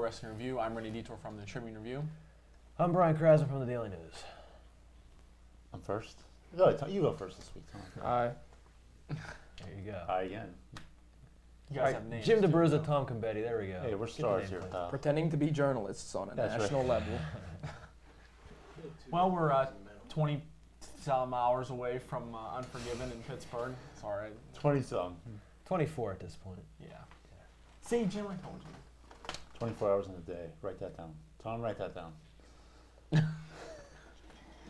Wrestling Review. I'm Rennie Detour from the Tribune Review. I'm Brian Krasner from the Daily News. I'm first. No, you go first this week, Tom. Aye. There you go. Hi again. You guys have names. Jim too, DeBruzza, though. Tom Combetti. There we go. Hey, we're Get the stars name, here, please. pal. Pretending to be journalists on a That's right. national level. Well, we're 20-some hours away from Unforgiven in Pittsburgh. It's all right. 20-some. 24 at this point. Yeah. See, Jim, I told you. 24 hours in a day. Write that down. Tom, write that down.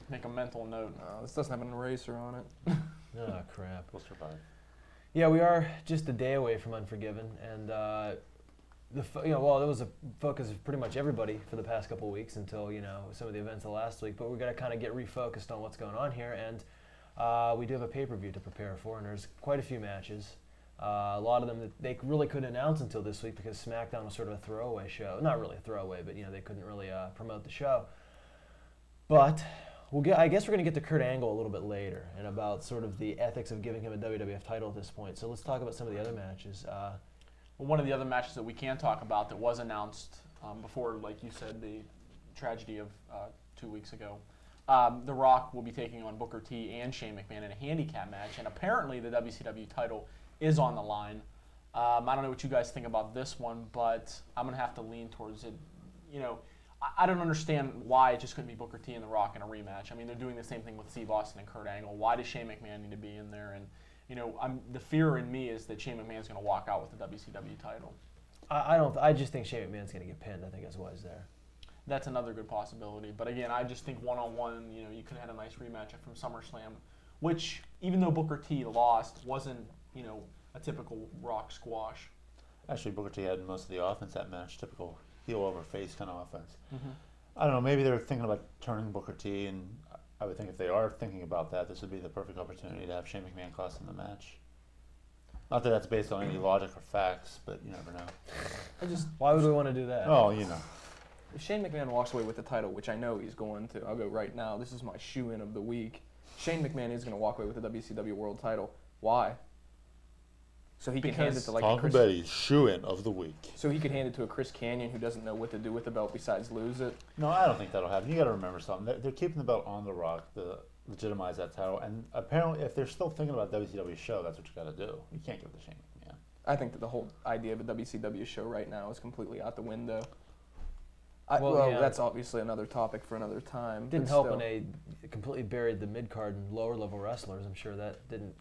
Make a mental note. No, this doesn't have an eraser on it. Oh, crap. We'll survive. Yeah, we are just a day away from Unforgiven, and there was a focus of pretty much everybody for the past couple of weeks until some of the events of last week. But we're gonna kind of get refocused on what's going on here, and we do have a pay-per-view to prepare for, and there's quite a few matches. A lot of them that they really couldn't announce until this week because SmackDown was sort of a throwaway show. Not really a throwaway, but they couldn't really promote the show. But I guess we're going to get to Kurt Angle a little bit later and about sort of the ethics of giving him a WWF title at this point. So let's talk about some of the other matches. Well, one of the other matches that we can talk about that was announced before, like you said, the tragedy of 2 weeks ago. The Rock will be taking on Booker T and Shane McMahon in a handicap match, and apparently the WCW title is on the line. I don't know what you guys think about this one, but I'm going to have to lean towards it. I don't understand why it just couldn't be Booker T and The Rock in a rematch. I mean, they're doing the same thing with Steve Austin and Kurt Angle. Why does Shane McMahon need to be in there? And, the fear in me is that Shane McMahon's going to walk out with the WCW title. I just think Shane McMahon's going to get pinned. I think that's why he's there. That's another good possibility. But again, I just think one-on-one, you could have had a nice rematch from SummerSlam, which, even though Booker T lost, wasn't, a typical Rock squash. Actually, Booker T had most of the offense that match. Typical heel over face kind of offense. Mm-hmm. I don't know. Maybe they're thinking about turning Booker T, and I would think if they are thinking about that, this would be the perfect opportunity to have Shane McMahon cost them the match. Not that that's based on any logic or facts, but you never know. Why would we want to do that? Oh, If Shane McMahon walks away with the title, which I know he's going to, I'll go right now. This is my shoe-in of the week. Shane McMahon is going to walk away with the WCW World title. Why? So he can hand it to Tom Betty's shoe-in of the week. So he could hand it to a Chris Kanyon who doesn't know what to do with the belt besides lose it. No, I don't think that'll happen. You got to remember something. They're keeping the belt on the Rock to legitimize that title, and apparently, if they're still thinking about WCW show, that's what you got to do. You can't give it to Shane McMahon. I think that the whole idea of a WCW show right now is completely out the window. That's obviously another topic for another time. Didn't help when they completely buried the mid-card and lower-level wrestlers. I'm sure that didn't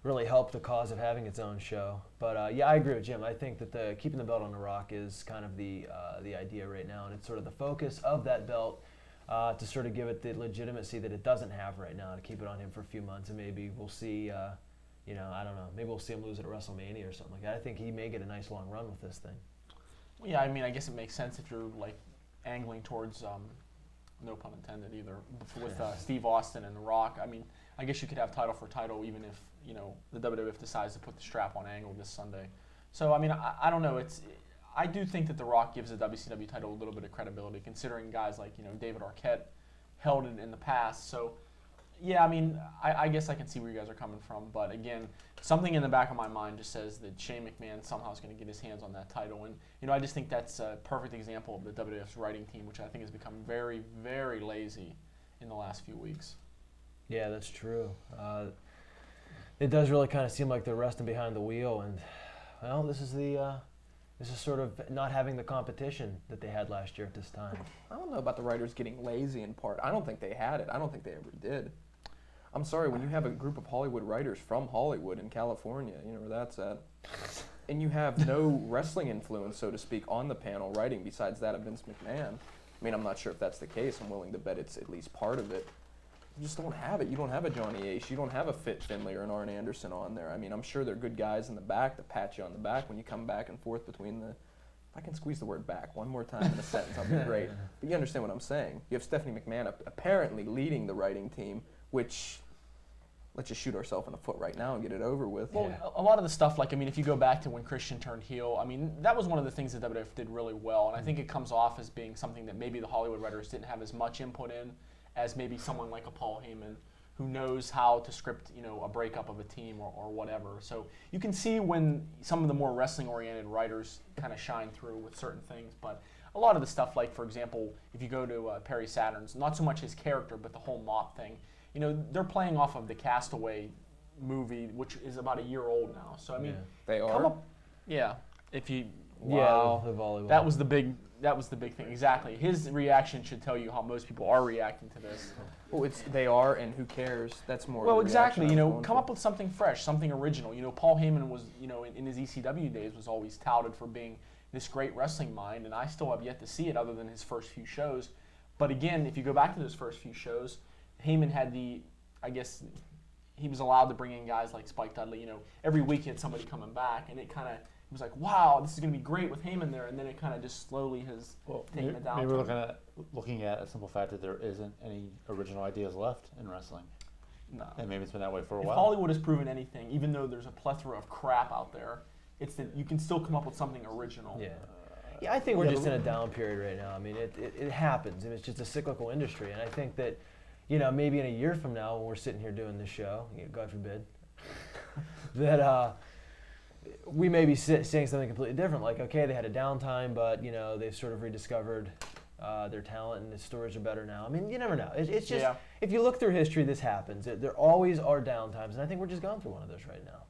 really help the cause of having its own show. But I agree with Jim. I think that keeping the belt on the Rock is kind of the idea right now, and it's sort of the focus of that belt to sort of give it the legitimacy that it doesn't have right now, to keep it on him for a few months, and maybe we'll see. I don't know. Maybe we'll see him lose it at WrestleMania or something like that. I think he may get a nice long run with this thing. Well, yeah, I mean, I guess it makes sense if you're angling towards, no pun intended either, with Steve Austin and The Rock. I mean, I guess you could have title for title even if the WWF decides to put the strap on Angle this Sunday. So I mean, I don't know. I do think that The Rock gives the WCW title a little bit of credibility, considering guys like David Arquette held it in the past. So yeah, I mean, I guess I can see where you guys are coming from, but again, something in the back of my mind just says that Shane McMahon somehow is going to get his hands on that title, and I just think that's a perfect example of the WWF's writing team, which I think has become very, very lazy in the last few weeks. Yeah, that's true. It does really kind of seem like they're resting behind the wheel, and well, this is sort of not having the competition that they had last year at this time. I don't know about the writers getting lazy in part. I don't think they had it. I don't think they ever did. I'm sorry, when you have a group of Hollywood writers from Hollywood in California, you know where that's at, and you have no wrestling influence, so to speak, on the panel writing besides that of Vince McMahon. I mean, I'm not sure if that's the case. I'm willing to bet it's at least part of it. You just don't have it. You don't have a Johnny Ace. You don't have a Fit Finlay or an Arn Anderson on there. I mean, I'm sure they're good guys in the back that pat you on the back when you come back and forth between the... If I can squeeze the word back one more time in a sentence, I'll be great. But you understand what I'm saying. You have Stephanie McMahon apparently leading the writing team, which... Let's just shoot ourselves in the foot right now and get it over with. Well, a lot of the stuff, if you go back to when Christian turned heel, I mean, that was one of the things that WWF did really well, and I think it comes off as being something that maybe the Hollywood writers didn't have as much input in as maybe someone like a Paul Heyman, who knows how to script, a breakup of a team or whatever. So you can see when some of the more wrestling-oriented writers kind of shine through with certain things. But a lot of the stuff, like, for example, if you go to Perry Saturn's, not so much his character, but the whole mob thing, they're playing off of the Castaway movie, which is about a year old now. So, I mean, They come are. up, yeah, if you, Yeah, the volleyball. that was the big thing, exactly. His reaction should tell you how most people are reacting to this. Well, they are, and who cares? That's more. Well, the exactly. reaction I was going Come for. up with something fresh, something original. Paul Heyman was, in his ECW days, was always touted for being this great wrestling mind, and I still have yet to see it other than his first few shows. But again, if you go back to those first few shows, Heyman had he was allowed to bring in guys like Spike Dudley. Every week he had somebody coming back, and it was like, wow, this is going to be great with Heyman there, and then it kind of just slowly has taken it down. Maybe we're looking at a simple fact that there isn't any original ideas left in wrestling. No. And maybe it's been that way for a If while. Hollywood has proven anything, even though there's a plethora of crap out there, it's that you can still come up with something original. Yeah. Yeah, I think we're just in a down period right now. I mean, it happens, and it's just a cyclical industry. And I think that, maybe in a year from now, when we're sitting here doing this show, God forbid, that we may be saying something completely different. Like, okay, they had a downtime, but they've sort of rediscovered their talent, and the stories are better now. I mean, you never know. It's just if you look through history, this happens. There always are downtimes, and I think we're just going through one of those right now.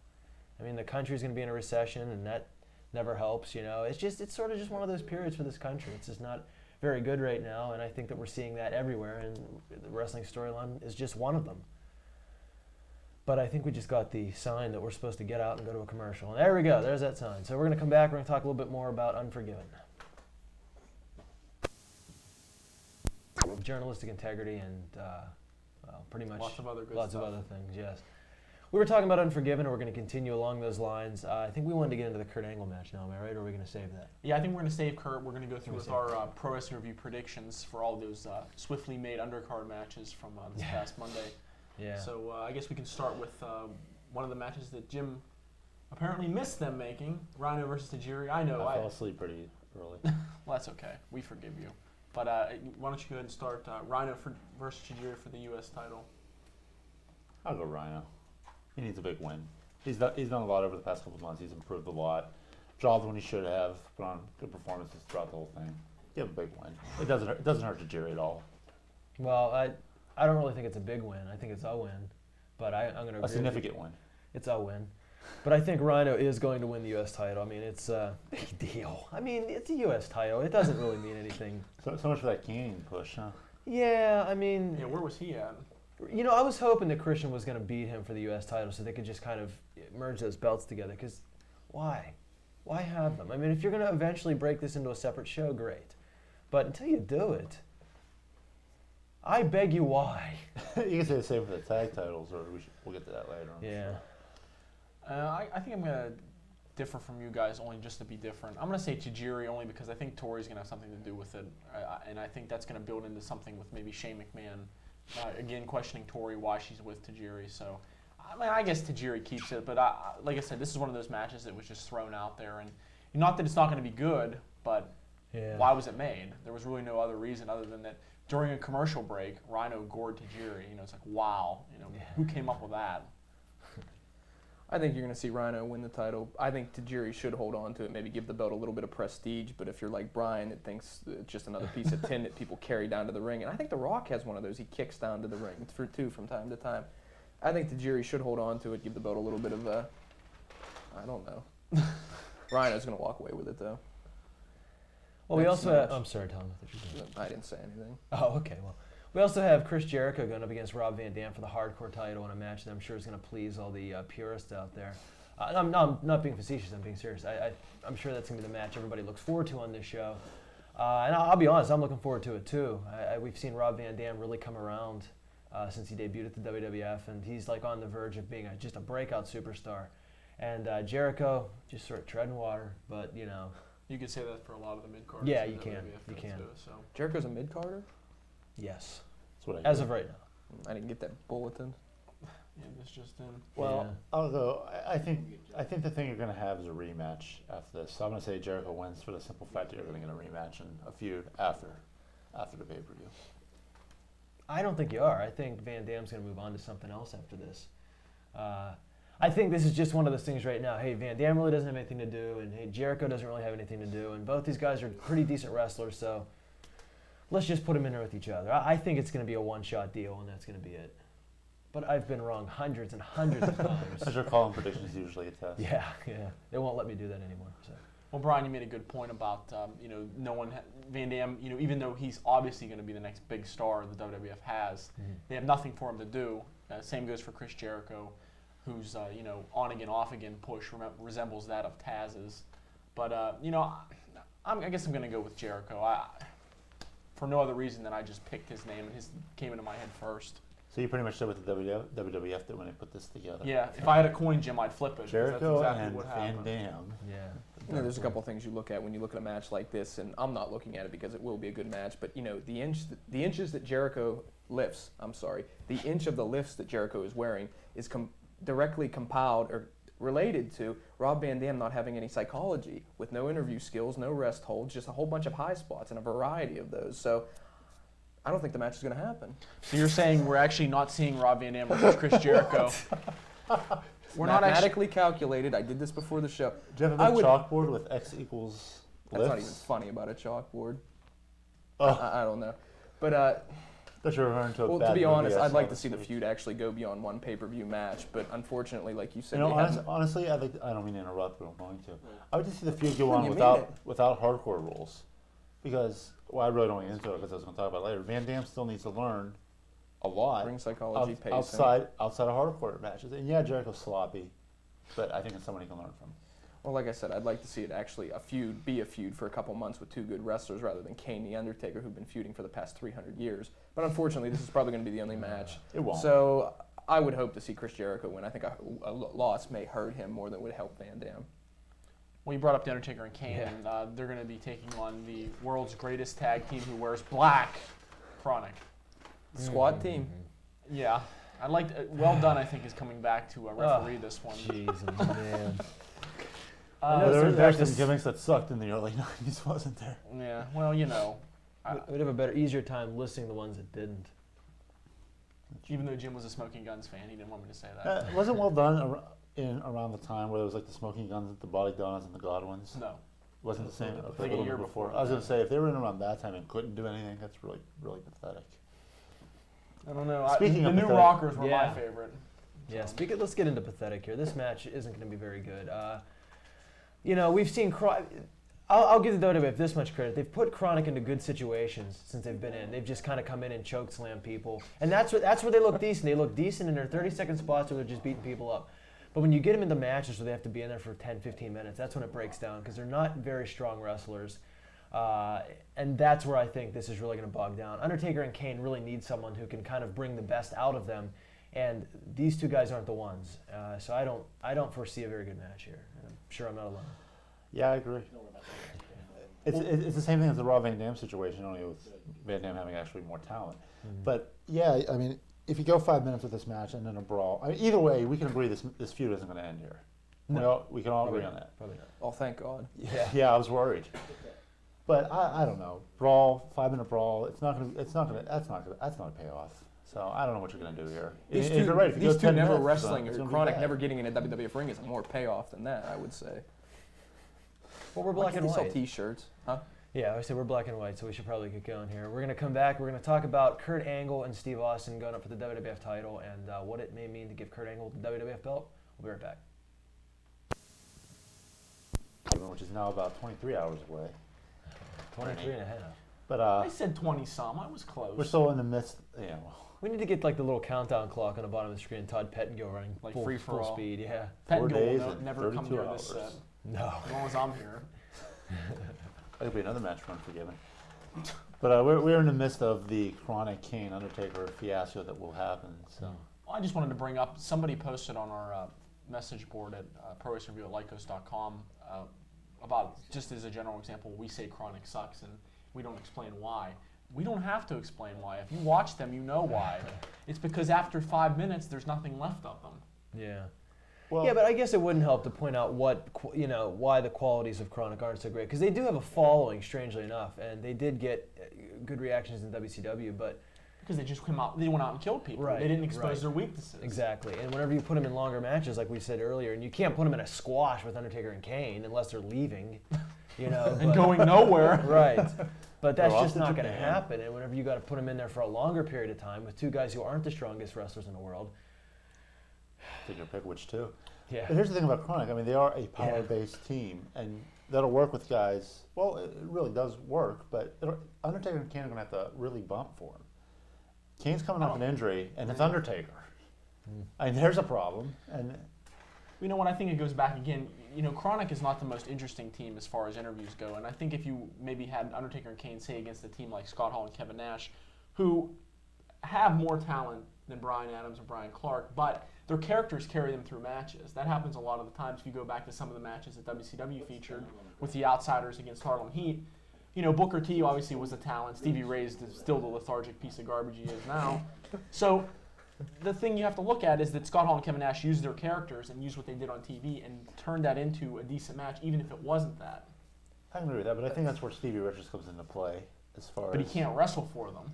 I mean, the country's going to be in a recession, and that never helps. It's sort of just one of those periods for this country. It's just not very good right now, and I think that we're seeing that everywhere, and the wrestling storyline is just one of them. But I think we just got the sign that we're supposed to get out and go to a commercial. And there we go. There's that sign. So we're going to come back. We're going to talk a little bit more about Unforgiven. Journalistic integrity and, pretty much Lots of other good lots stuff. of other things, yes. We were talking about Unforgiven, and we're going to continue along those lines. I think we wanted to get into the Kurt Angle match now, am I right, or are we going to save that? Yeah, I think we're going to save Kurt. We're going to go through We're with gonna our Pro Wrestling Review predictions for all those swiftly made undercard matches from this past Monday. Yeah. So I guess we can start with one of the matches that Jim apparently missed them making, Rhino versus Tajiri. I know. I fell asleep pretty early. Well, that's okay. We forgive you. But why don't you go ahead and start Rhino versus Tajiri for the U.S. title? I'll go Rhino. He needs a big win. He's done a lot over the past couple of months. He's improved a lot. Jobbed when he should have. Put on good performances throughout the whole thing. Give him a big win. It doesn't hurt Tajiri at all. Well, I don't really think it's a big win. I think it's a win. But I'm going to agree. A significant win. It's a win. But I think Rhino is going to win the U.S. title. I mean, it's a big deal. I mean, it's a U.S. title. It doesn't really mean anything. So much for that Canadian push, huh? Yeah, I mean, Yeah, where was he at? I was hoping that Christian was going to beat him for the U.S. title so they could just kind of merge those belts together. Because why? Why have them? I mean, if you're going to eventually break this into a separate show, great. But until you do it, I beg you, why? You can say the same for the tag titles, or we'll get to that later. Yeah. I think I'm going to differ from you guys only just to be different. I'm going to say Tajiri only because I think Tori's going to have something to do with it. And I think that's going to build into something with maybe Shane McMahon. Again, questioning Tori why she's with Tajiri. So, I mean, I guess Tajiri keeps it. But like I said, this is one of those matches that was just thrown out there. And not that it's not going to be good, but why was it made? There was really no other reason other than that during a commercial break, Rhino gored Tajiri. It's like, wow. Who came up with that? I think you're going to see Rhino win the title. I think Tajiri should hold on to it, maybe give the belt a little bit of prestige. But if you're like Brian, it thinks it's just another piece of tin that people carry down to the ring. And I think The Rock has one of those. He kicks down to the ring too from time to time. I think Tajiri should hold on to it, give the belt a little bit of I don't know. Rhino's going to walk away with it, though. Well, we Next also match. I'm sorry, Tom. I didn't say anything. Oh, okay. Well, we also have Chris Jericho going up against Rob Van Dam for the hardcore title in a match that I'm sure is going to please all the purists out there. I'm not being facetious. I'm being serious. I'm sure that's going to be the match everybody looks forward to on this show. And I'll be honest, I'm looking forward to it too. We've seen Rob Van Dam really come around since he debuted at the WWF, and he's like on the verge of being just a breakout superstar. And Jericho just sort of treading water, but You could say that for a lot of the mid-carders. Yeah, in you the can. WWF You too, can. So. Jericho's a mid-carder? yes, That's what I as hear. of right now. I didn't get that bulletin. Yeah, this just in. Well, Yeah. I'll go. I think the thing you're going to have is a rematch after this. So I'm going to say Jericho wins for the simple fact that you're going to get a rematch and a feud after the pay-per-view. I don't think you are. I think Van Dam's going to move on to something else after this. I think this is just one of those things right now. Hey, Van Dam really doesn't have anything to do, and hey, Jericho doesn't really have anything to do, and both these guys are pretty decent wrestlers, so let's just put them in there with each other. I think it's going to be a one-shot deal, and that's going to be it. But I've been wrong hundreds and hundreds of times. As your calling predictions usually attest. Yeah. They won't let me do that anymore. So. Well, Brian, you made a good point about no one Van Dam. Even though he's obviously going to be the next big star the WWF has, they have nothing for him to do. Same goes for Chris Jericho, whose on again, off again push resembles that of Taz's. But I guess I'm going to go with Jericho. For no other reason than I just picked his name and his came into my head first. So you pretty much said what the WWF did when they put this together. Yeah, if I had a coin, Jim, I'd flip it. Jericho that's exactly and what Van happened. Dam. Yeah. There's a couple things you look at when you look at a match like this, and I'm not looking at it because it will be a good match. But the inches that Jericho lifts, the inch of the lifts that Jericho is wearing is directly compiled or related to Rob Van Dam not having any psychology, with no interview skills, no rest holds, just a whole bunch of high spots and a variety of those. So I don't think the match is going to happen. So you're saying we're actually not seeing Rob Van Dam versus Chris Jericho? We're not mathematically calculated. I did this before the show. Do you have a big chalkboard with X equals That's lifts? not even funny about a chalkboard. Oh. I don't know. But That you're referring to a well, bad to be movie honest, I I'd saw like to this see the week. feud actually go beyond one pay-per-view match. But unfortunately, like you said, Honestly, I don't mean to interrupt, but I'm going to. I would just see the feud go You on mean without hardcore rules, because I really don't get into it because I was going to talk about it later. Van Dam still needs to learn a lot ring psychology, pacing. outside of hardcore matches. And yeah, Jericho's sloppy, but I think it's someone he can learn from. Well, like I said, I'd like to see it actually be a feud for a couple months with two good wrestlers rather than Kane the Undertaker, who've been feuding for the past 300 years. But unfortunately, this is probably going to be the only match. It won't. So I would hope to see Chris Jericho win. I think a loss may hurt him more than it would help Van Dam. Well, you brought up The Undertaker and Kane, Yeah. and they're going to be taking on the world's greatest tag team who wears black, Chronic. Squad team. Yeah. Well Done, I think, is coming back to referee this one. Jeez, man. There's some gimmicks that sucked in the early 90s, wasn't there? Yeah, well, We'd have a easier time listing the ones that didn't. even though Jim was a Smoking Guns fan, he didn't want me to say that. Wasn't Well Done around the time where there was like the Smoking Guns, the Body Donuts, and the Godwins? No. Wasn't the same? Like a year before. I was going to say, if they were in around that time and couldn't do anything, that's really, really pathetic. I don't know. Speaking the of New pathetic- Rockers were my Yeah. favorite. Yeah, let's get into pathetic here. This match isn't going to be very good. We've seen I'll give the WWF this much credit. They've put Chronic into good situations since they've been in. They've just kind of come in and choke slam people. And that's where they look decent. They look decent in their 30-second spots where they're just beating people up. But when you get them into matches where they have to be in there for 10, 15 minutes, that's when it breaks down because they're not very strong wrestlers. And that's where I think this is really going to bog down. Undertaker and Kane really need someone who can kind of bring the best out of them. And these two guys aren't the ones. So I don't foresee a very good match here. And I'm sure I'm not alone. Yeah, I agree. It's the same thing as the Raw Van Dam situation, only with Van Dam having actually more talent. Mm-hmm. But yeah, I mean, if you go 5 minutes with this match and then a brawl, either way, we can agree this feud isn't going to end here. No. We can all agree on that. Probably not. Oh, thank God. Yeah, I was worried. But I don't know. Brawl, 5-minute brawl. That's not a payoff. So I don't know what you're going to do here. These If two, you're right, if you these go two 10 never minutes, wrestling it's or gonna be Chronic bad. never getting in a WWF ring is a more payoff than that, I would say. Well, we're black and They sell white. T-shirts, huh? Yeah, I said we're black and white, so we should probably get going here. We're going to come back. We're going to talk about Kurt Angle and Steve Austin going up for the WWF title and what it may mean to give Kurt Angle the WWF belt. We'll be right back. Which is now about 23 hours away. 23 and a half. But I said 20-some. I was close. we're still in the midst. We need to get like the little countdown clock on the bottom of the screen. Todd Pettengill running Like full, free for full all. speed. Yeah. 4 Pettengill days will and never come 32 near this hours. set. No. As long as I'm here. That could be another match for Unforgiven. But we're in the midst of the Chronic Kane Undertaker fiasco that will happen. So Well, I just wanted to bring up, somebody posted on our message board at prowrestlingreview@lycos.com about, just as a general example, we say Chronic sucks and we don't explain why. We don't have to explain why. If you watch them, you know why. It's because after 5 minutes, there's nothing left of them. Yeah. well, Yeah, but I guess it wouldn't help to point out why the qualities of Chronic aren't so great because they do have a following, strangely enough, and they did get good reactions in WCW. But Because they just came out, they went out and killed people. Right, They didn't expose right. their weaknesses. Exactly. And whenever you put them in longer matches, like we said earlier, and you can't put them in a squash with Undertaker and Kane unless they're leaving, you know. And going nowhere. Right. But that's They're just off to not going to Japan. happen. And whenever you got to put them in there for a longer period of time with two guys who aren't the strongest wrestlers in the world. Take your pick, which two. Yeah. But here's the thing about Chronic. I mean, they are a power-based team, and that'll work with guys. Well, it really does work, but Undertaker and Kane are going to have to really bump for him. Kane's coming off an injury, and it's Undertaker. I mean, there's a problem. And You know what? I think it goes back again. You know, Chronic is not the most interesting team as far as interviews go, and I think if you maybe had Undertaker and Kane say against a team like Scott Hall and Kevin Nash, who have more talent than Bryan Adams and Brian Clark, but their characters carry them through matches. That happens a lot of the times. If you go back to some of the matches that WCW featured with the Outsiders against Harlem Heat, you know, Booker T obviously was a talent. Stevie Ray is still the lethargic piece of garbage he is now. So the thing you have to look at is that Scott Hall and Kevin Nash used their characters and used what they did on TV and turned that into a decent match, even if it wasn't that. I can agree with that, but I think that's where Stevie Richards comes into play as far But he as... can't wrestle for them.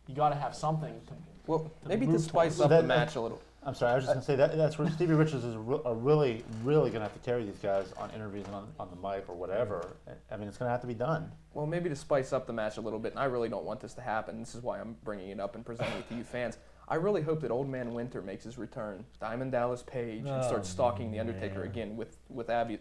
You got to have something to. Well, maybe to move spice towards. up That- the match a little. I'm sorry, I was just going to say that's where Stevie Richards are really, really going to have to carry these guys on interviews and on the mic or whatever. I mean, it's going to have to be done. Well, maybe to spice up the match a little bit, and I really don't want this to happen. This is why I'm bringing it up and presenting it to you fans. I really hope that Old Man Winter makes his return, Diamond Dallas Page, and starts stalking the Undertaker man. again with Abby.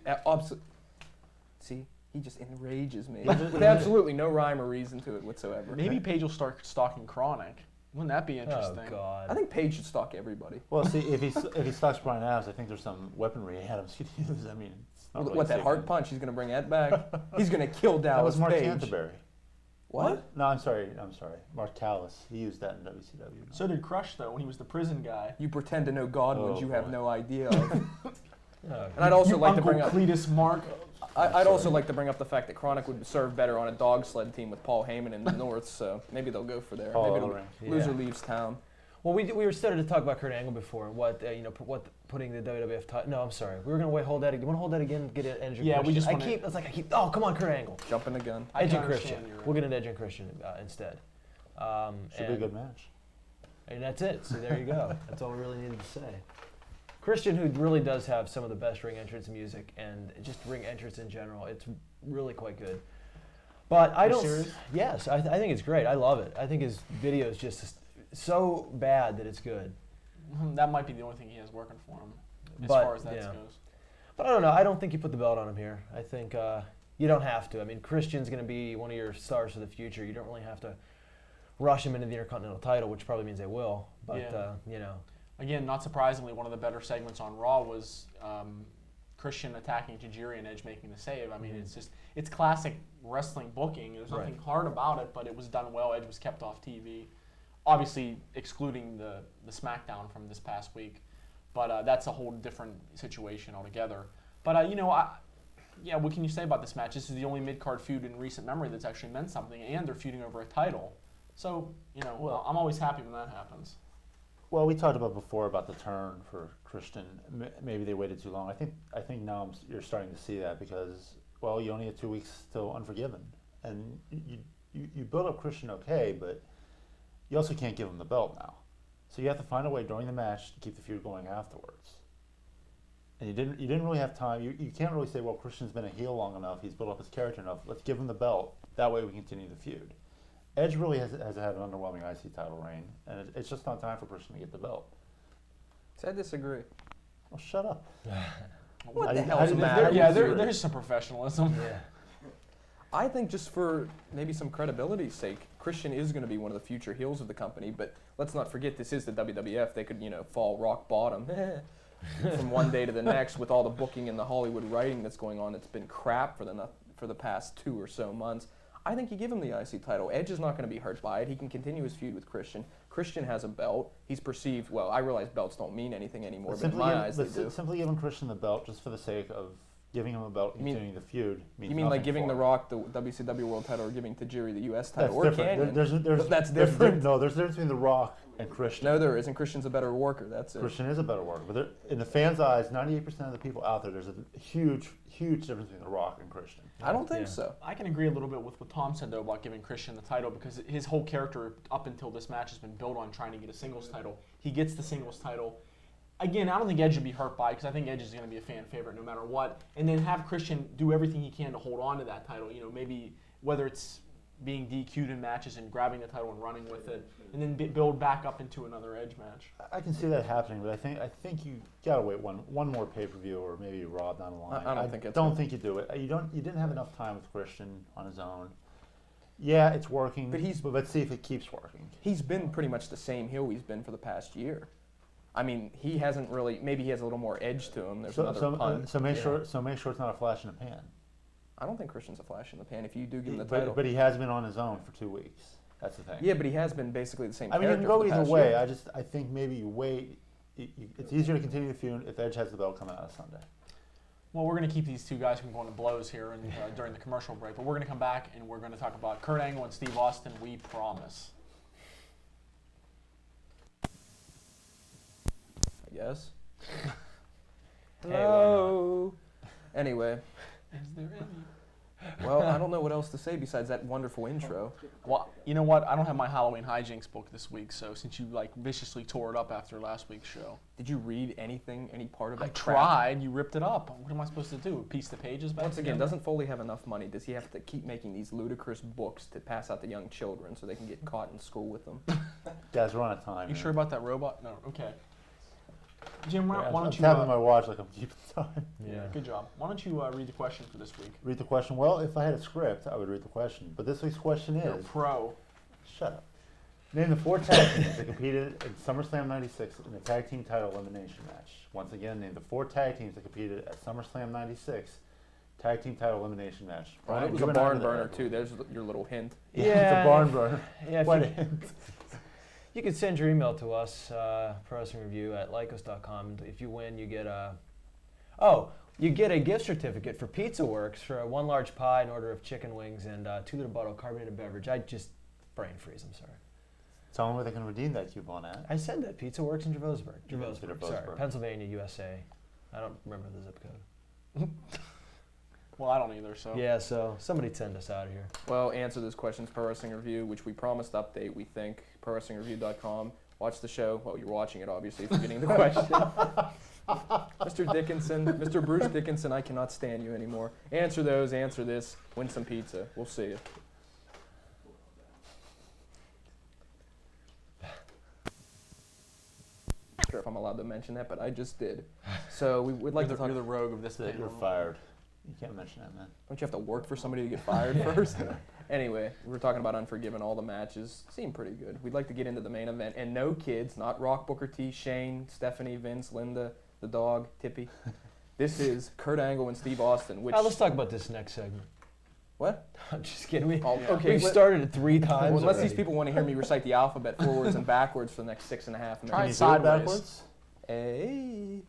See, he just enrages me with absolutely no rhyme or reason to it whatsoever. Maybe Paige will start stalking Chronic. Wouldn't that be interesting? Oh, God. I think Page should stalk everybody. Well, see, if he stalks Brian Adams, I think there's some weaponry Adams could use. I mean, it's not really What, that safe. heart punch? He's going to bring Ed back. He's going to kill That was Dallas Mark Page. Canterbury. What? No, I'm sorry. Mark Callis. He used that in WCW. So did Crush, though, when he was the prison guy. You pretend to know God ones Oh, you have boy. no idea of. Oh, And I'd also You like to Uncle bring up. Cletus Mark. I'd also like to bring up the fact that Chronic would serve better on a dog sled team with Paul Heyman in the North, so maybe they'll go for there. Paul Maybe Ellering. loser Yeah. leaves town. Well, we were started to talk about Kurt Angle before, and what putting the WWF title. No, I'm sorry. We were gonna hold that again. You want to hold that again? Get it, Edge and Yeah, we Christian? just I wanna- keep. Oh, come on, Kurt Angle. Jumping the gun. I Edge can and Christian. understand you're right. We'll get an Edge and Christian instead. Should be a good match. And that's it. So there you go. That's all we really needed to say. Christian, who really does have some of the best ring entrance music and just ring entrance in general, it's really quite good. But I You don't. serious? Yes, I think it's great. I love it. I think his video is just so bad that it's good. That might be the only thing he has working for him, as But, far as that yeah. goes. But I don't know. I don't think you put the belt on him here. I think you don't have to. I mean, Christian's going to be one of your stars for the future. You don't really have to rush him into the Intercontinental title, which probably means they will. But, Yeah. Again, not surprisingly, one of the better segments on Raw was Christian attacking Tajiri and Edge making the save. I mean, it's classic wrestling booking. There's nothing Right. hard about it, but it was done well. Edge was kept off TV, obviously excluding the SmackDown from this past week. But that's a whole different situation altogether. But what can you say about this match? This is the only mid-card feud in recent memory that's actually meant something, and they're feuding over a title. So I'm always happy when that happens. Well, we talked about before about the turn for Christian. Maybe they waited too long. I think now you're starting to see that because, well, you only had 2 weeks till Unforgiven, and you build up Christian okay, but you also can't give him the belt now. So you have to find a way during the match to keep the feud going afterwards. And you didn't really have time. You can't really say, well, Christian's been a heel long enough. He's built up his character enough. Let's give him the belt. That way we continue the feud. Edge really has had an underwhelming IC title reign, and it's just not time for Christian to get the belt. So I disagree. Well, shut up. What I- the I hell's the didn't- matter? Yeah, with you? there's some professionalism. Yeah. I think just for maybe some credibility's sake, Christian is going to be one of the future heels of the company. But let's not forget, this is the WWF. They could, fall rock bottom from one day to the next with all the booking and the Hollywood writing that's going on. It's been crap for the past 2 or so months. I think you give him the IC title. Edge is not going to be hurt by it. He can continue his feud with Christian. Christian has a belt. He's perceived, well, I realize belts don't mean anything anymore, but in my eyes they do. Simply giving Christian the belt just for the sake of Giving him a belt, You mean- continuing the feud means You mean like nothing giving for The him. Rock the WCW World Title or giving Tajiri the U.S. title? That's Or different. Canyon? There's That's different. No, there's a difference between The Rock and Christian. No, there isn't. Christian's a better worker. That's it. Christian is a better worker, but in the fans' eyes, 98% of the people out there, there's a huge difference between The Rock and Christian. I don't think Yeah. so. I can agree a little bit with what Tom said though about giving Christian the title because his whole character up until this match has been built on trying to get a singles title. He gets the singles title. Again, I don't think Edge would be hurt by it because I think Edge is going to be a fan favorite no matter what. And then have Christian do everything he can to hold on to that title. You know, maybe whether it's being DQ'd in matches and grabbing the title and running with it, and then build back up into another Edge match. I can see that happening, but I think you gotta wait one more pay-per-view or maybe Raw down the line. I don't think it's don't gonna- think you do it. You didn't have enough time with Christian on his own. Yeah, it's working, But let's see if it keeps working. He's been pretty much the same heel he's been for the past year. I mean, he hasn't really. Maybe he has a little more edge to him. There's another pun. So make sure it's not a flash in the pan. I don't think Christian's a flash in the pan. If you do give him the title, But he has been on his own for 2 weeks. That's the thing. yeah, but he has been basically the same. I mean, you character can go for the either past way. year. I think maybe you wait. It's easier to continue the feud if Edge has the belt coming out of Sunday. Well, we're going to keep these two guys from going to blows here and, during the commercial break, but we're going to come back and we're going to talk about Kurt Angle and Steve Austin. We promise. I guess. Hey, why Hello. Anyway, Is there any? well, I don't know what else to say besides that wonderful intro. Well, you know what? I don't have my Halloween hijinks book this week, so since you like viciously tore it up after last week's show, Did you read anything, any part of I that crap? tried. You ripped it up. What am I supposed to do? Piece the pages back? Once again, together? doesn't Foley have enough money? Does he have to keep making these ludicrous books to pass out to young children so they can get caught in school with them? Guys, we're on a time. You here. sure about that robot? No. Okay. Jim, why Yeah, why I'm don't you? tapping my watch like I'm keeping time. Yeah. Good job. Why don't you read the question for this week? Read the question. Well, if I had a script, I would read the question. But this week's question You're a is: pro. shut up. Name the 4 tag teams that competed in SummerSlam '96 in the tag team title elimination match. Once again, name the 4 tag teams that competed at SummerSlam '96 tag team title elimination match. Well, Brian, it was you a and I barn did burner that. too. There's your little hint. Yeah, it's a barn burner. Yeah, if What you, a hint. you can send your email to us, prowrestlingreview@lycos.com. If you win, you get a you get a gift certificate for Pizza Works for 1 large pie, an order of chicken wings, and 2-liter bottle of carbonated beverage. I just brain freeze. I'm sorry. Tell them where they can redeem that coupon at. I said that Pizza Works in Dravosburg. You said Sorry, Dravosburg. Pennsylvania, USA. I don't remember the zip code. Well, I don't either. So. Yeah, so somebody send us out of here. Well, answer those questions, Pro Wrestling Review, which we promised to update, we think. ProWrestlingReview.com. Watch the show. Well, you're watching it, obviously, if you're getting the question. Mr. Dickinson, Mr. Bruce Dickinson, I cannot stand you anymore. Answer those, answer this, win some pizza. We'll see you. Not sure if I'm allowed to mention that, but I just did. So we would like to talk. You're the rogue of this That panel. you're fired. You can't mention that, man. Don't you have to work for somebody to get fired first? Anyway, we were talking about Unforgiven. All the matches seem pretty good. We'd like to get into the main event. And no kids, not Rock, Booker T, Shane, Stephanie, Vince, Linda, the dog, Tippy. This is Kurt Angle and Steve Austin, which... Let's talk about this next segment. What? I'm just kidding. Okay, We've started it 3 times. Well, unless already. these people want to hear me recite the alphabet forwards and backwards for the next 6.5 minutes. Try Can it you do sideways. backwards? Hey.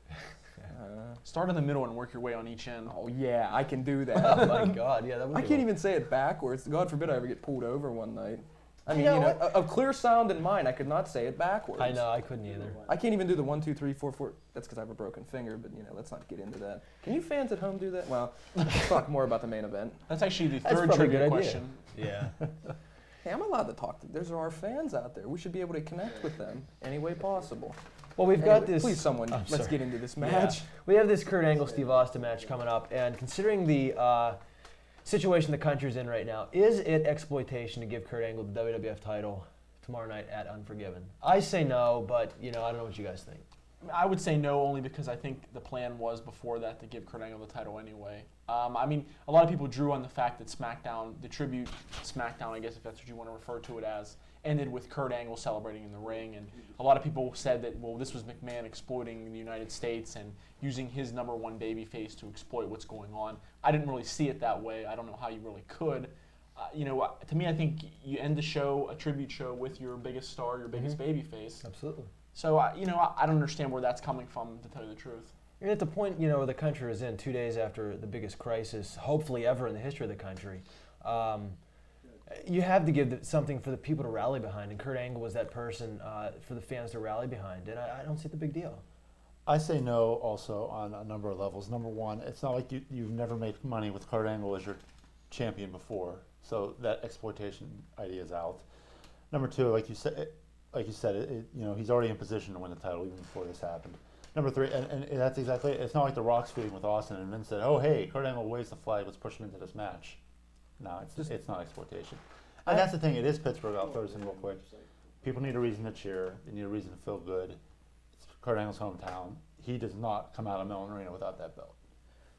Start in the middle and work your way on each end. Oh, yeah, I can do that. Oh my God! Yeah, that was. I can't even say it backwards. God forbid I ever get pulled over one night. I mean, You know you know, a clear sound in mind, I could not say it backwards. I know. I couldn't either. I can't even do the 1, 2, 3, 4, 4. That's because I have a broken finger, but you know, let's not get into that. Can you fans at home do that? Well, let's talk more about the main event. That's actually the That's third probably a trivia good idea. question. Yeah. Hey, I'm allowed to talk to. There's our fans out there. We should be able to connect with them any way possible. Well, we've got Anyway, this. Please, someone, I'm let's sorry. get into this Yeah. match. We have this Kurt Angle Steve Austin match coming up, and considering the situation the country's in right now, is it exploitation to give Kurt Angle the WWF title tomorrow night at Unforgiven? I say no, but I don't know what you guys think. I would say no, only because I think the plan was before that to give Kurt Angle the title anyway. I mean, a lot of people drew on the fact that SmackDown, the tribute SmackDown, I guess if that's what you want to refer to it as, ended with Kurt Angle celebrating in the ring, and a lot of people said that, well, this was McMahon exploiting the United States and using his #1 babyface to exploit what's going on. I didn't really see it that way. I don't know how you really could. To me, I think you end the show, a tribute show, with your biggest star, your biggest babyface. Absolutely. So, I don't understand where that's coming from, to tell you the truth. And at the point, where the country is in 2 days after the biggest crisis, hopefully ever in the history of the country, you have to give something for the people to rally behind. And Kurt Angle was that person for the fans to rally behind. And I don't see the big deal. I say no also on a number of levels. Number one, it's not like you've never made money with Kurt Angle as your champion before, so that exploitation idea is out. Number two, like you said, he's already in position to win the title even before this happened. Number three, and that's exactly it. It's not like the Rock's feuding with Austin and Vince said, "Oh, hey, Kurt Angle waves the flag. Let's push him into this match." No, it's not exploitation. And that's the thing. It is Pittsburgh. I'll throw this in real quick. People need a reason to cheer. They need a reason to feel good. It's Kurt Angle's hometown. He does not come out of Mellon Arena without that belt.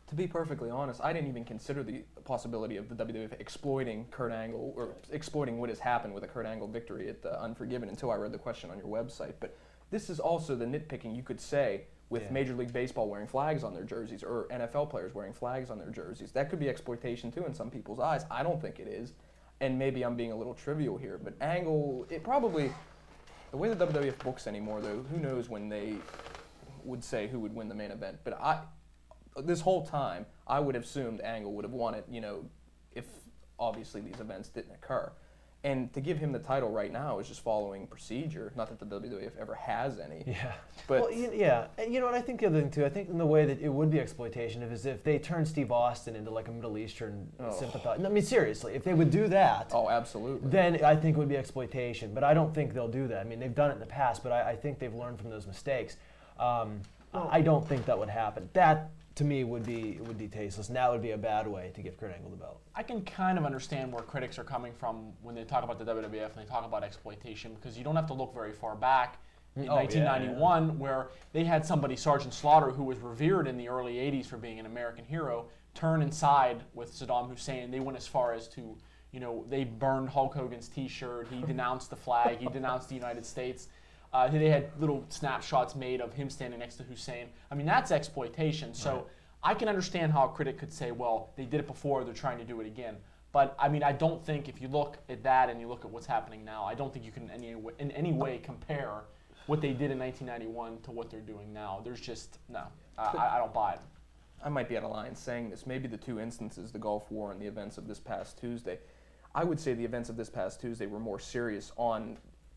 To be perfectly honest, I didn't even consider the possibility of the WWF exploiting Kurt Angle or exploiting what has happened with a Kurt Angle victory at Unforgiven until I read the question on your website. But this is also the nitpicking you could say with Major League Baseball wearing flags on their jerseys or NFL players wearing flags on their jerseys. That could be exploitation too in some people's eyes. I don't think it is. And maybe I'm being a little trivial here, but Angle, it probably, the way the WWF books anymore though, who knows when they would say who would win the main event. But this whole time, I would have assumed Angle would have won it, if obviously these events didn't occur. And to give him the title right now is just following procedure. Not that the WWF ever has any. Yeah. But well, yeah. And you know what? I think the other thing too. I think in the way that it would be exploitation is if they turn Steve Austin into like a Middle Eastern sympathizer. I mean, seriously, if they would do that. Oh, absolutely. Then I think it would be exploitation. But I don't think they'll do that. I mean, they've done it in the past, but I think they've learned from those mistakes. I don't think that would happen. That to me would be tasteless, and that would be a bad way to give Kurt Angle the belt. I can kind of understand where critics are coming from when they talk about the WWF and they talk about exploitation, because you don't have to look very far back in 1991 where they had somebody, Sergeant Slaughter, who was revered in the early 80s for being an American hero, turn inside with Saddam Hussein. They went as far as to, they burned Hulk Hogan's T-shirt. He denounced the flag. He denounced the United States. They had little snapshots made of him standing next to Hussein. I mean, that's exploitation. So I can understand how a critic could say, well, they did it before, they're trying to do it again. But, I mean, I don't think if you look at that and you look at what's happening now, I don't think you can in any way compare what they did in 1991 to what they're doing now. There's just, no, I don't buy it. I might be out of line saying this. Maybe the two instances, the Gulf War and the events of this past Tuesday, I would say the events of this past Tuesday were more serious on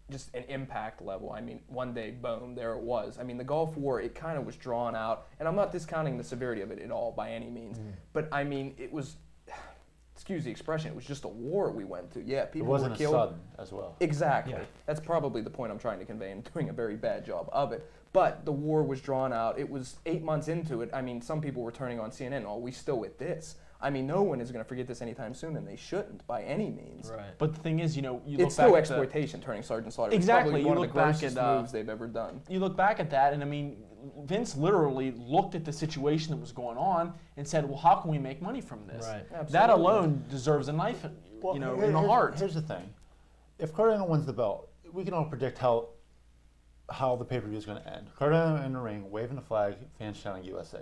just an impact level. I mean, one day, boom, there it was. I mean, the Gulf War, it kind of was drawn out, and I'm not discounting the severity of it at all by any means, but I mean, it was, excuse the expression, it was just a war we went to. Yeah, people were killed. It wasn't sudden as well. Exactly. Yeah. That's probably the point I'm trying to convey and doing a very bad job of it. But the war was drawn out. It was 8 months into it. I mean, some people were turning on CNN, oh, we still with this. I mean, no one is going to forget this anytime soon, and they shouldn't by any means. Right. But the thing is, you look it's back still at exploitation, turning Sergeant Slaughter. Exactly. It's probably one You of the look back grossest at, moves they've ever done. You look back at that, and I mean, Vince literally looked at the situation that was going on and said, well, how can we make money from this? Right. Absolutely. That alone deserves a knife, in the heart. Here's the thing. If Kurt Angle wins the belt, we can all predict how the pay-per-view is going to end. Kurt Angle in the ring, waving the flag, fans shouting USA.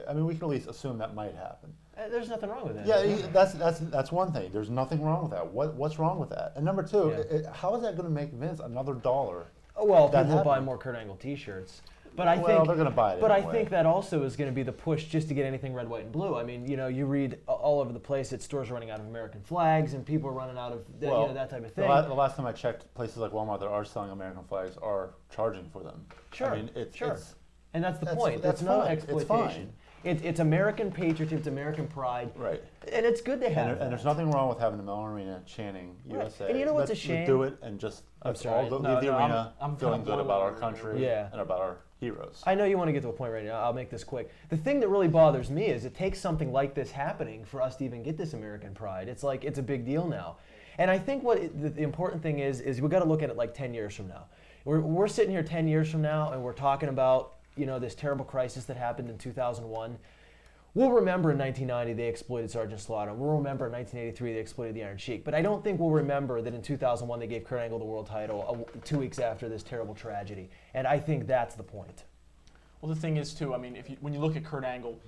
I mean, we can at least assume that might happen. There's nothing wrong with that. Yeah, that's one thing. There's nothing wrong with that. What's wrong with that? And number two, how is that going to make Vince another $1? Well, people will buy more Kurt Angle T-shirts. But I think they're going to buy it. But anyway. I think that also is going to be the push just to get anything red, white, and blue. I mean, you read all over the place that stores are running out of American flags and people are running out of that type of thing. The last time I checked, places like Walmart that are selling American flags are charging for them. Sure, I mean, and that's the point. That's no fine. exploitation. It's American patriotism, it's American pride. Right. And it's good to have. And there's nothing wrong with having the Mellon Arena chanting USA. And you know what's let's a shame? Do it and just let's all go leave the arena I'm feeling kinda good about our boiling country and about our heroes. I know you want to get to a point right now. I'll make this quick. The thing that really bothers me is it takes something like this happening for us to even get this American pride. It's like it's a big deal now. And I think the important thing is we've got to look at it like 10 years from now. We're sitting here 10 years from now and we're talking about this terrible crisis that happened in 2001. We'll remember in 1990 they exploited Sergeant Slaughter. We'll remember in 1983 they exploited the Iron Sheik. But I don't think we'll remember that in 2001 they gave Kurt Angle the world title 2 weeks after this terrible tragedy. And I think that's the point. Well, the thing is, too, I mean, when you look at Kurt Angle,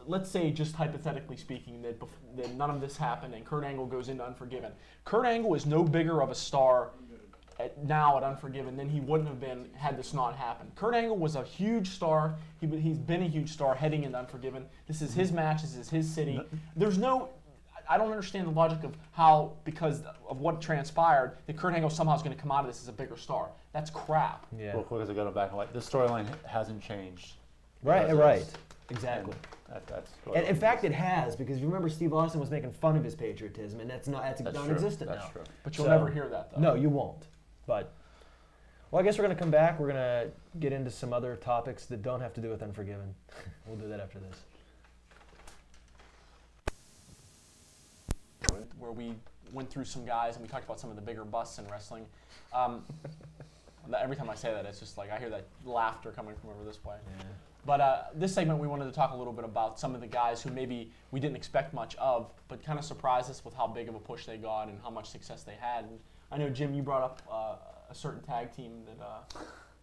let's say, just hypothetically speaking, that none of this happened and Kurt Angle goes into Unforgiven. Kurt Angle is no bigger of a star now at Unforgiven than he wouldn't have been had this not happened. Kurt Angle was a huge star. He's been a huge star heading into Unforgiven. This is his match. This is his city. I don't understand the logic of how, because of what transpired, that Kurt Angle somehow is going to come out of this as a bigger star. That's crap. Yeah. Real quick as I go back, like this storyline hasn't changed. Right. As Right. is. Exactly. That's And in fact, it has, because you remember Steve Austin was making fun of his patriotism, and that's true. non-existent That's now. true. But you'll So- never hear that, though. No, you won't. But well, I guess we're gonna come back. We're gonna get into some other topics that don't have to do with Unforgiven. We'll do that after this. Where we went through some guys and we talked about some of the bigger busts in wrestling. Every time I say that, it's just like I hear that laughter coming from over this way. Yeah. But this segment, we wanted to talk a little bit about some of the guys who maybe we didn't expect much of, but kind of surprised us with how big of a push they got and how much success they had. And I know, Jim, you brought up a certain tag team that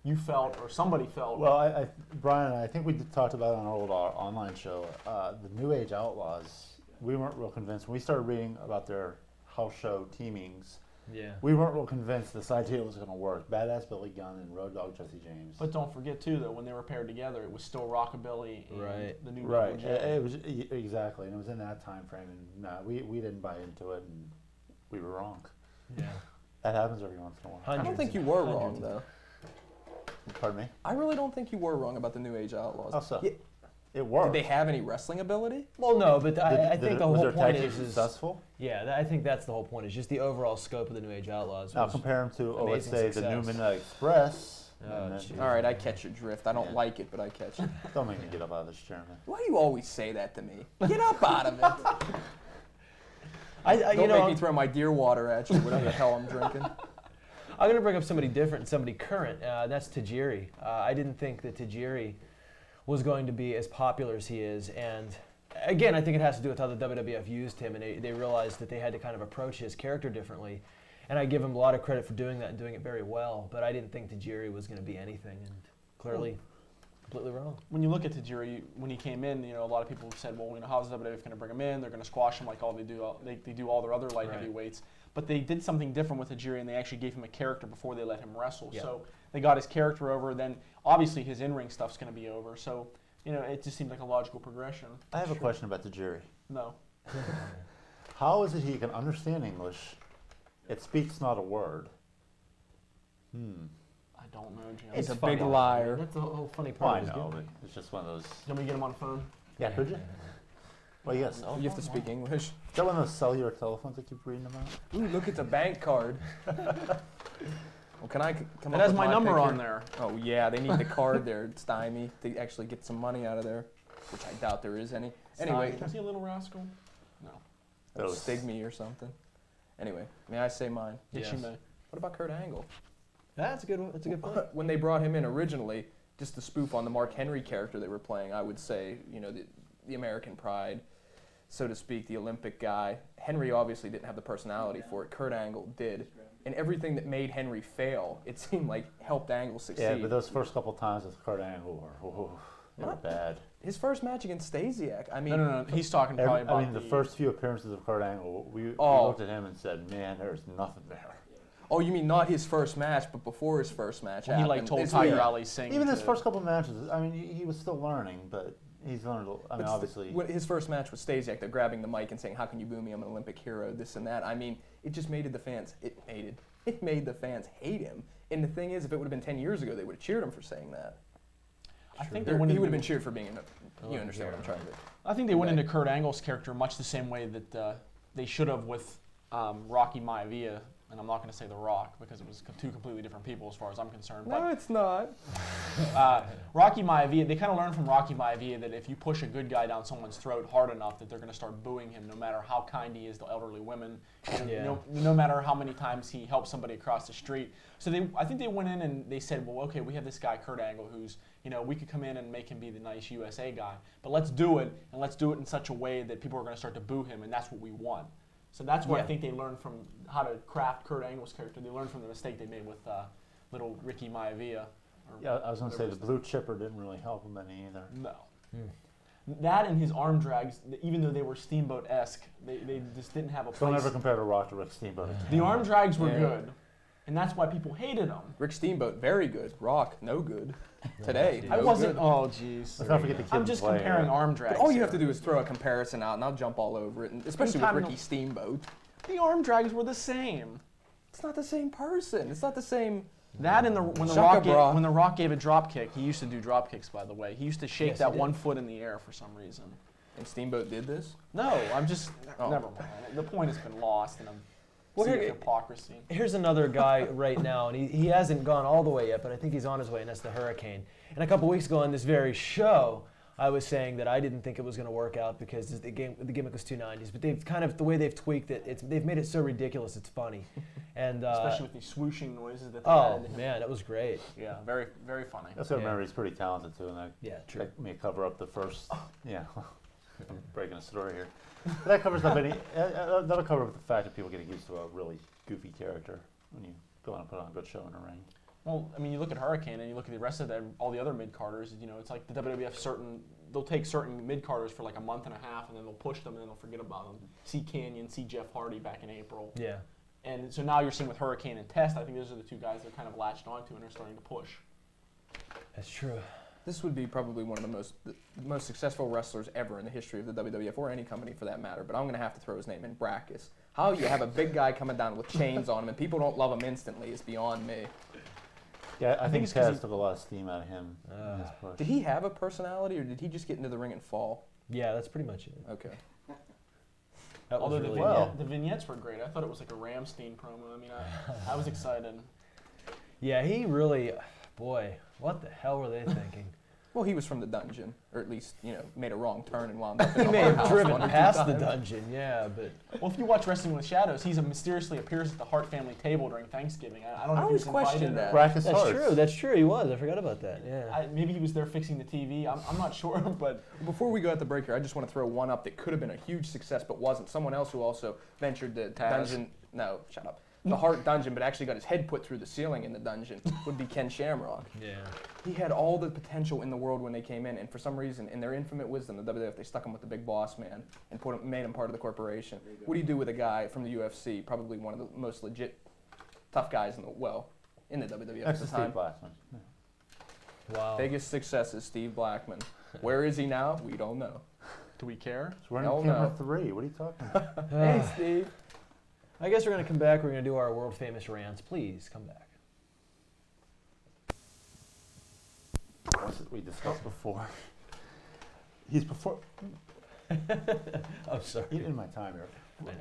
you felt, or somebody felt. Well, Brian, I think we talked about it on our old online show. The New Age Outlaws, we weren't real convinced. When we started reading about their house show teamings, Yeah. we weren't real convinced this idea was going to work. Badass Billy Gunn and Road Dogg Jesse James. But don't forget, too, that when they were paired together, it was still Rockabilly and Right. the new Right, Double J. it was exactly, and it was in that time frame. And no, we didn't buy into it, and we were wrong. Yeah. That happens every once in a while. I don't Hundreds think of- you were hundreds wrong of- though. Pardon me? I really don't think you were wrong about the New Age Outlaws. How so? Yeah, It worked. did they have any wrestling ability? Well, no, but I think the was whole their point tag team is successful? yeah, I think that's the whole point. Is just the overall scope of the New Age Outlaws. Now was- compare them to, let's amazing say, the success. New Midnight Express. Oh, and then- jeez. All right, I catch your drift. I don't Yeah. like it, but I catch it. Don't make me get up out of this chair, man. Why do you always say that to me? Get up out of it. I Don't make me throw my deer water at you, whatever the hell I'm drinking. I'm going to bring up somebody different, somebody current. That's Tajiri. I didn't think that Tajiri was going to be as popular as he is. And again, I think it has to do with how the WWF used him, and they realized that they had to kind of approach his character differently. And I give him a lot of credit for doing that and doing it very well. But I didn't think Tajiri was going to be anything, and clearly, completely wrong. When you look at Tajiri, when he came in, a lot of people said, well, how's the WWF going to bring him in? They're going to squash him like they do all their other light Right. heavyweights. But they did something different with Tajiri, and they actually gave him a character before they let him wrestle. Yeah. So they got his character over. Then obviously his in-ring stuff's going to be over. So it just seemed like a logical progression. I have a question about the jury. No. How is it he can understand English? It speaks not a word. I don't know, Jim. He's a funny. big liar. That's the whole funny Well, part. I of his know, gimmick. but it's just one of those. Can we get him on the phone? Yeah, could you? Well, yes. You have to speak English. Is that one of those cellular telephones I keep reading about? Ooh, look, it's a bank card. Well, can I come It up has with my number picture? on there. Oh yeah, they need the card there, stymie, to actually get some money out of there, which I doubt there is any. Anyway, Is he a little rascal? No. that'll Those- stig me or something. Anyway, may I say mine? Yes, you Yes. may. What about Kurt Angle? That's a good one. That's a good point. When they brought him in originally, just to spoof on the Mark Henry character they were playing, I would say, the American Pride, so to speak, the Olympic guy. Henry obviously didn't have the personality for it. Kurt Angle did. And everything that made Henry fail, it seemed like helped Angle succeed. Yeah, but those first couple times with Kurt Angle they were What? bad. His first match against Stasiak, I mean, No. He's talking probably about the first few appearances of Kurt Angle, we Oh. looked at him and said, man, there's nothing there. oh, you mean not his first match, but before his first match When he happened. told It's Tiger weird. Ali Singh. Even his to- first couple matches, I mean, he was still learning, but he's learned, But obviously. when his first match with Stasiak, they're grabbing the mic and saying, "How can you boo me? I'm an Olympic hero." This and that. I mean, it just made the fans. It made the fans hate him. And the thing is, if it would have been 10 years ago, they would have cheered him for saying that. I think they He went would have into- been cheered for being an. You understand what I'm trying to do? I think they went into Kurt Angle's character much the same way that they should have with Rocky Maivia, and I'm not going to say The Rock because it was two completely different people as far as I'm concerned. No, it's not. But Rocky Maivia, they kind of learned from Rocky Maivia that if you push a good guy down someone's throat hard enough, that they're going to start booing him, no matter how kind he is to elderly women, and Yeah. no matter how many times he helps somebody across the street. So I think they went in and they said, well, okay, we have this guy Kurt Angle who's, we could come in and make him be the nice USA guy, but let's do it, and let's do it in such a way that people are going to start to boo him, and that's what we want. So that's where I Yeah. think they learned from how to craft Kurt Angle's character. They learned from the mistake they made with little Ricky Maivia. Yeah, I was going to say whatever the his blue chipper didn't really help him any either. No. That and his arm drags, even though they were Steamboat-esque, they just didn't have a place. Don't ever compare to Rock to Rick Steamboat. The arm drags were Yeah. good. and that's why people hated him. Rick Steamboat, very good. Rock, no good. Today, I no wasn't. good. Oh, jeez. Let's not forget the kid I'm in just play comparing here. arm But drags. all you have here. to do is throw a comparison out, and I'll jump all over it, and especially with Anytime Ricky Steamboat. The arm drags were the same. It's not the same person. It's not the same. That and when Shaka bra. the Rock gave a drop kick, he used to do drop kicks. By the way, he used to shake Yes, he that did. 1 foot in the air for some reason. And Steamboat did this? No, I'm just Oh. never mind. The point has been lost, and I'm Well, seeing here- hypocrisy. Here's another guy right now, and he hasn't gone all the way yet, but I think he's on his way, and that's the Hurricane. And a couple weeks ago on this very show, I was saying that I didn't think it was going to work out because the gimmick was 290s, but they've kind of, the way they've tweaked it, they've made it so ridiculous, it's funny. And Especially with these swooshing noises that they oh added. man, that was great. Yeah, very, very funny. That's what I Yeah. remember. He's pretty talented too, and that Yeah, true. that may cover up the first. Yeah, I'm breaking a story here. But that covers up any. That'll cover up the fact that people getting used to a really goofy character when you go on and put on a good show in a ring. Well, I mean, you look at Hurricane and you look at the rest of all the other mid-carders, you know, it's like the WWF they'll take certain mid-carders for like a month and a half and then they'll push them and then they'll forget about them. See Canyon, see Jeff Hardy back in April. Yeah. And so now you're seeing with Hurricane and Test, I think those are the two guys they're kind of latched onto and are starting to push. That's true. This would be probably one of the most successful wrestlers ever in the history of the WWF, or any company for that matter, but I'm going to have to throw his name in. Brackus. How you have a big guy coming down with chains on him and people don't love him instantly is beyond me. Yeah, I think it's 'cause Taz took a lot of steam out of him in his push. Did he have a personality, or did he just get into the ring and fall? Yeah, that's pretty much it. Okay. That was Although really well. the vignettes were great. I thought it was like a Ramstein promo. I mean, I was excited. Yeah, he really, boy, what the hell were they thinking? Well, he was from the dungeon, or at least, made a wrong turn and wound up He in a may have house driven one or two past the times. dungeon, yeah, but Well, if you watch Wrestling with Shadows, he mysteriously appears at the Hart family table during Thanksgiving. I don't know I if he was always question invited that. or- Brackus that's Hearts. true. That's true. He was. I forgot about that. Yeah. Maybe he was there fixing the TV. I'm not sure, but Before we go at the break here, I just want to throw one up that could have been a huge success but wasn't. Someone else who also ventured the Taz. dungeon. No, shut up. The Hart dungeon, but actually got his head put through the ceiling in the dungeon, would be Ken Shamrock. Yeah. He had all the potential in the world when they came in, and for some reason, in their infinite wisdom, the WWF, they stuck him with the big boss man and made him part of the corporation. What do you do with a guy from the UFC, probably one of the most legit tough guys in the WWF Next at to the time? Steve Blackman. Wow. Biggest success is Steve Blackman. Where is he now? We don't know. do we care? So we're Hell in camera no. 3. What are you talking about? Hey, Steve. I guess we're going to come back. We're going to do our world famous rants. Please come back. What's it we discussed before? He's before. I'm sorry. In my time here. I know.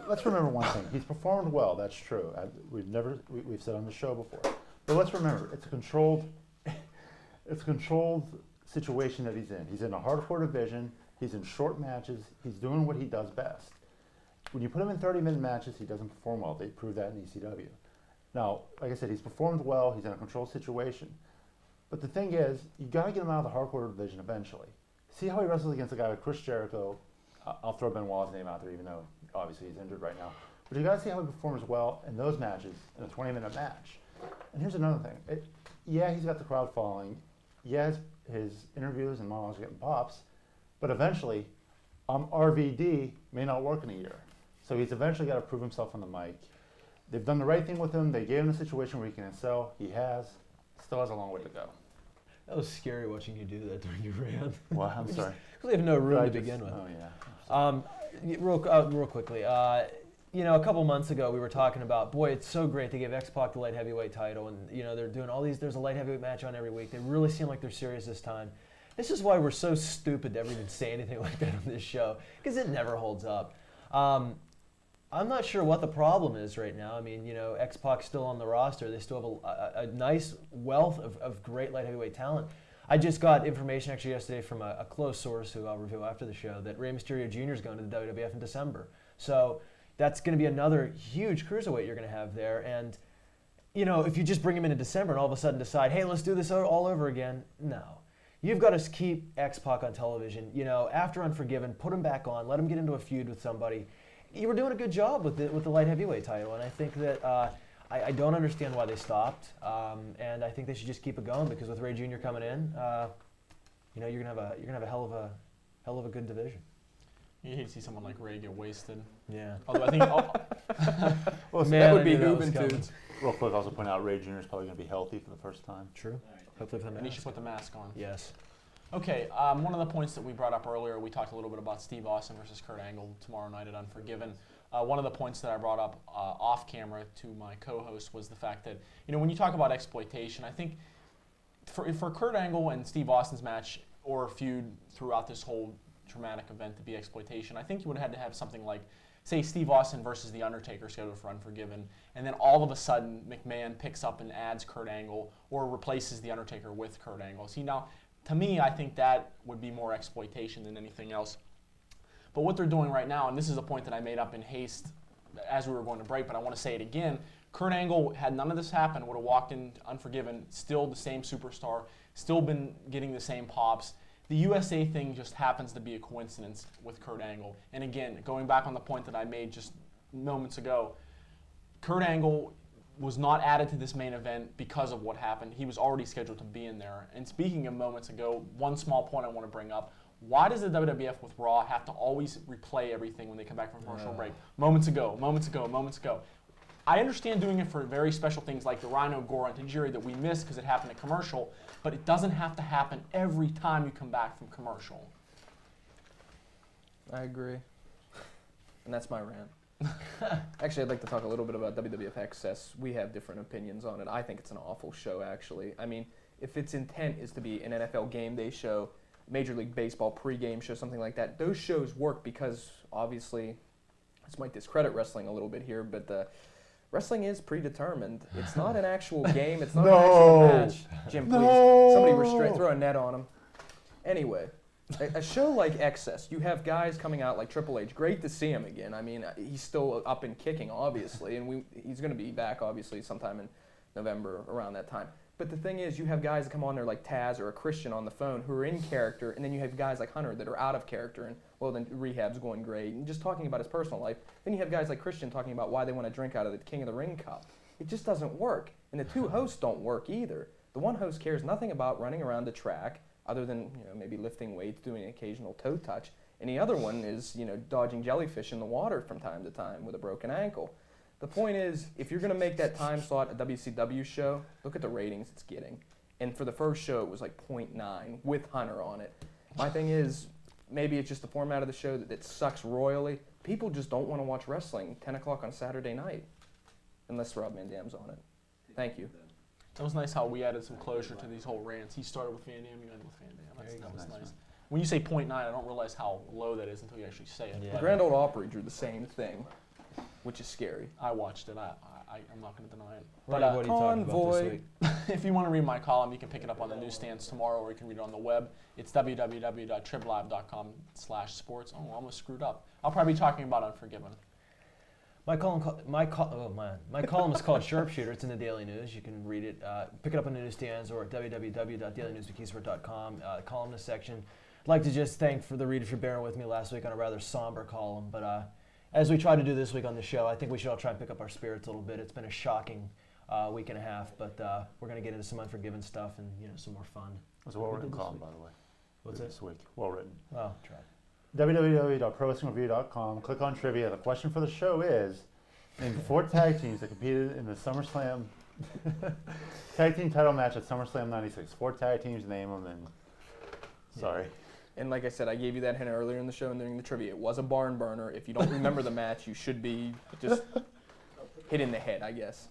Let's remember one thing. He's performed well. That's true. We've said on the show before. But let's remember, it's a controlled situation that he's in. He's in a hardcore division. He's in short matches. He's doing what he does best. When you put him in 30-minute matches, he doesn't perform well. They proved that in ECW. Now, like I said, he's performed well. He's in a controlled situation. But the thing is, you got to get him out of the hardcore division eventually. See how he wrestles against a guy like Chris Jericho. I'll throw Benoit's name out there, even though obviously he's injured right now. But you got to see how he performs well in those matches in a 20-minute match. And here's another thing. He's got the crowd following. Yeah, his interviews and monologues are getting pops. But eventually, RVD may not work in a year. So he's eventually got to prove himself on the mic. They've done the right thing with him. They gave him a situation where he can excel. He has. Still has a long way to go. That was scary watching you do that during your rant. Well, I'm sorry. Because we have no room I to just- begin with. Oh, yeah. Real quickly, a couple months ago we were talking about, boy, it's so great they gave X-Pac the light heavyweight title, and they're doing all these. There's a light heavyweight match on every week. They really seem like they're serious this time. This is why we're so stupid to ever even say anything like that on this show, because it never holds up. I'm not sure what the problem is right now. I mean, X-Pac's still on the roster. They still have a nice wealth of great light heavyweight talent. I just got information actually yesterday from a close source who I'll reveal after the show that Rey Mysterio Jr. is going to the WWF in December. So that's going to be another huge cruiserweight you're going to have there. And, if you just bring him in December and all of a sudden decide, hey, let's do this all over again, no. You've got to keep X-Pac on television. After Unforgiven, put him back on, let him get into a feud with somebody. You were doing a good job with the light heavyweight title, and I think that I don't understand why they stopped, and I think they should just keep it going because with Ray Jr. coming in, you're gonna have a hell of a good division. You hate to see someone like Ray get wasted. Yeah. Although I think Well, Man, that would I be knew that was coming. Juventudes. real quick, also point out Ray Jr. is probably going to be healthy for the first time. True. Hopefully, And he should put the mask on. Yes. Okay, one of the points that we brought up earlier, we talked a little bit about Steve Austin versus Kurt Angle tomorrow night at Unforgiven. One of the points that I brought up off camera to my co-host was the fact that, when you talk about exploitation, I think for Kurt Angle and Steve Austin's match or feud throughout this whole traumatic event to be exploitation, I think you would have had to have something like, say, Steve Austin versus The Undertaker scheduled for Unforgiven, and then all of a sudden McMahon picks up and adds Kurt Angle or replaces The Undertaker with Kurt Angle. See, now, to me, I think that would be more exploitation than anything else. But what they're doing right now, and this is a point that I made up in haste as we were going to break, but I want to say it again, Kurt Angle, had none of this happened, would have walked in Unforgiven, still the same superstar, still been getting the same pops. The USA thing just happens to be a coincidence with Kurt Angle. And again, going back on the point that I made just moments ago, Kurt Angle was not added to this main event because of what happened. He was already scheduled to be in there. And speaking of moments ago, one small point I want to bring up. Why does the WWF with Raw have to always replay everything when they come back from commercial break? Moments ago, moments ago, moments ago. I understand doing it for very special things like the Rhino Gore and Tajiri that we missed because it happened in commercial, but it doesn't have to happen every time you come back from commercial. I agree. And that's my rant. Actually, I'd like to talk a little bit about WWF Excess. We have different opinions on it. I think it's an awful show, actually. I mean, if its intent is to be an NFL game day show, Major League Baseball pregame show, something like that, those shows work because, obviously, this might discredit wrestling a little bit here, but wrestling is predetermined. It's not an actual game. It's not an actual match. Jim, please. Somebody throw a net on him. Anyway. A show like Excess, you have guys coming out like Triple H. Great to see him again. I mean, he's still up and kicking, obviously, and he's going to be back, obviously, sometime in November around that time. But the thing is, you have guys that come on there like Taz or a Christian on the phone who are in character, and then you have guys like Hunter that are out of character, and, well, then rehab's going great, and just talking about his personal life. Then you have guys like Christian talking about why they want to drink out of the King of the Ring cup. It just doesn't work. And the two hosts don't work either. The one host cares nothing about running around the track, other than maybe lifting weights, doing an occasional toe touch. And the other one is dodging jellyfish in the water from time to time with a broken ankle. The point is, if you're going to make that time slot a WCW show, look at the ratings it's getting. And for the first show, it was like 0.9 with Hunter on it. My thing is, maybe it's just the format of the show that sucks royally. People just don't want to watch wrestling 10 o'clock on Saturday night, unless Rob Van Dam's on it. Thank you. It was nice how we added some closure to these whole rants. He started with Van Dam, you ended with Van Dam. That was nice. When you say 0.9, I don't realize how low that is until you actually say it. Yeah. The Grand Ole Opry drew the same thing, which is scary. I watched it. I'm not going to deny it. What are you talking about this week? If you want to read my column, you can pick it up on the newsstands tomorrow, or you can read it on the web. It's www.triblive.com/sports. Oh, I almost screwed up. I'll probably be talking about Unforgiven. My column is called Sharpshooter. It's in the Daily News. You can read it, pick it up on the newsstands or at www.dailynewswikisford.com, columnist section. I'd like to just thank for the readers for bearing with me last week on a rather somber column, but as we try to do this week on the show, I think we should all try and pick up our spirits a little bit. It's been a shocking week and a half, but we're going to get into some Unforgiven stuff and some more fun. It was a well-written column, by the way. What's it? This week. Well-written. Oh, try. www.prowrestlingreview.com. Click on trivia. The question for the show is, name 4 tag teams that competed in the SummerSlam tag team title match at SummerSlam 96. 4 tag teams, name them, and sorry. And like I said, I gave you that hint earlier in the show and during the trivia. It was a barn burner. If you don't remember the match, you should be just hit in the head, I guess.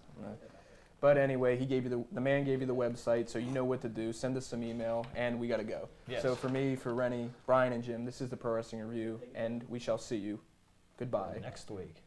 But anyway, the man gave you the website, so you know what to do. Send us some email, and we got to go. Yes. So for me, for Rennie, Brian, and Jim, this is the Pro Wrestling Review, and we shall see you. Goodbye. Next week.